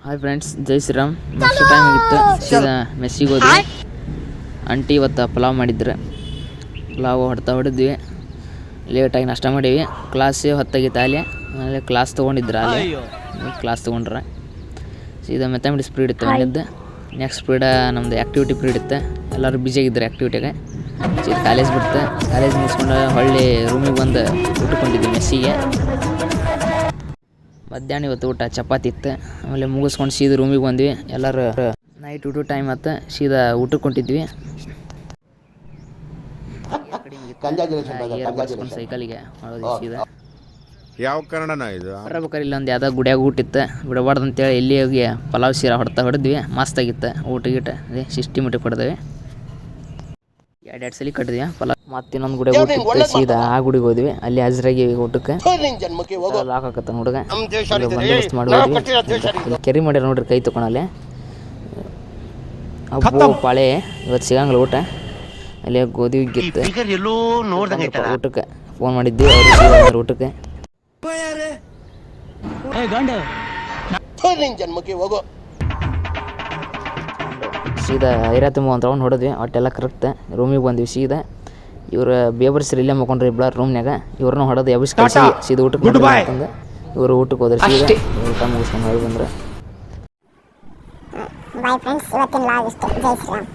Hi friends, ಜೈ Shriram. Next time ಆಗಿತ್ತು ಸೀದಾ ಮೆಸ್ಸಿಗೆ ಹೋದ್ವಿ. ಆಂಟಿ ಇವತ್ತು ಪಲಾವ್ ಮಾಡಿದ್ರು. ಪಲಾವು ಹೊಡೆದ್ವಿ. ಲೇಟಾಗಿ ನಾಷ್ಟ ಮಾಡೀವಿ. ಕ್ಲಾಸ್ ಹೊತ್ತಾಗಿತ್ತು ಅಲ್ಲಿ. ಆಮೇಲೆ ಕ್ಲಾಸ್ ತೊಗೊಂಡಿದ್ರು ಅಲ್ಲಿ. ಕ್ಲಾಸ್ ತೊಗೊಂಡ್ರೆ ಸೀದಾ ಮೆಥಮೆಟಿಕ್ಸ್ ಪೀರಿಯಡ್ ಇತ್ತು ಬಂದಿದ್ದು. ನೆಕ್ಸ್ಟ್ ಪೀರಿಯಡ್ ನಮ್ಮದು ಆ್ಯಕ್ಟಿವಿಟಿ ಪೀರಿಯಡ್ ಇತ್ತು. ಎಲ್ಲರೂ ಬ್ಯುಸಿಯಾಗಿದ್ದರು ಆ್ಯಕ್ಟಿವಿಟಿಗೆ. ಸೀದಾ ಕಾಲೇಜ್ ಬಿಡ್ತು. ಕಾಲೇಜ್ ಮುಗಿಸ್ಕೊಂಡು ಹೊಳ್ಳಿ ರೂಮಿಗೆ ಬಂದು ಊಟಕೊಂಡಿದ್ವಿ ಮೆಸ್ಸಿಗೆ. ಮಧ್ಯಾಹ್ನ ಇವತ್ತು ಊಟ ಚಪಾತಿ ಇತ್ತು. ಆಮೇಲೆ ಮುಗಿಸ್ಕೊಂಡು ಸೀದಾ ರೂಮಿಗೆ ಬಂದ್ವಿ. ಎಲ್ಲರೂ ನೈಟ್ ಊಟ ಟೈಮ್ ಆಯ್ತು. ಸೀದಾ ಊಟಕ್ಕೆ ಹೊಂಟಿದ್ವಿ. ಬರ್ಸ್ಕೊಂಡು ಸೈಕಲಿಗೆ ಮಾಡೋದು ಸೀದಾ. ಯಾವ ಕನ್ನಡನ ಇದು ಬರ್ಬೇಕಾರೆ ಇಲ್ಲೊಂದು ಯಾವುದೋ ಗುಡಿಯಾಗ ಊಟ ಇತ್ತು. ಬಿಡಬಾರ್ದು ಅಂತೇಳಿ ಎಲ್ಲಿ ಹೋಗಿ ಪಲಾವ್ ಸೀರಾ ಹೊಡೆದ್ವಿ. ಮಸ್ತಾಗಿತ್ತು ಊಟ ಅದೇ ಸಿಸ್ಟಮೆಟಿಕ್ ಹೊಡೆದ್ವಿ. ಎರಡು ಸಲ ಕಟ್ಟಿದ್ವಿ ಪಲಾವ್. ಮತ್ತೆ ಇನ್ನೊಂದು ಗುಡಿಯಾಗ ಊಟ ಇತ್ತು. ಸೀದಾ ಆ ಗುಡಿಗೆ ಹೋದ್ವಿ. ಅಲ್ಲಿ ಹಾಜರಾಗಿ ಊಟಕ್ಕೆ ಲಾಕ್ ಹಾಕತ್ತ ಹುಡುಗ ಬಂದೋಬಸ್ತ್ ಮಾಡಿ ಕೆರಿ ಮಾಡ್ಯಾರ ನೋಡ್ರಿ. ಕೈ ತಗೊಳಲ್ಲಿ ಅಬ್ಬು ಪಾಳೆ. ಇವತ್ತು ಸಿಗಂಗಿಲ್ಲ ಊಟ. ಅಲ್ಲಿ ಗೋಧಿ ಗಿತ್ತು ಊಟಕ್ಕೆ ಫೋನ್ ಮಾಡಿದ್ವಿ. ಅವ್ರಿಗೆ ಊಟಕ್ಕೆ ಸೀದಾ ಐರಾತಿ ಒಂದು ರೌಂಡ್ ಹೊಡೆದ್ವಿ. ಒಟ್ಟೆಲ್ಲ ಕರೆಕ್ಟ್ ರೂಮಿಗೆ ಬಂದ್ವಿ. ಸೀದಾ ಇವ್ರು ಬೇಬರ್ಸ್ರಿ ಇಲ್ಲೇ ಮಕ್ಕೊಂಡ್ರಿ ಇಬ್ಬರು ರೂಮ್ನಾಗ. ಇವ್ರನ್ನ ಹೊಡೆದು ಎಬ್ಬಿಸಿ ಕಳಿಸಿ ಸೀದಾ ಊಟಕ್ಕೆ ಅಂತಂದು ಇವರು ಊಟಕ್ಕೆ ಹೋದ್ರೆ ಸೀದಾ ಊಟ ಮುಗಿಸ್ಕೊಂಡು ಹೊರಗೆ ಬಂದ್ರೆ. ಬಾಯ್ ಫ್ರೆಂಡ್ಸ್, ಇವತ್ತಿನ ಲಾಗ್ ಇಷ್ಟು. ಜೈ ಶ್ರೀರಾಮ್.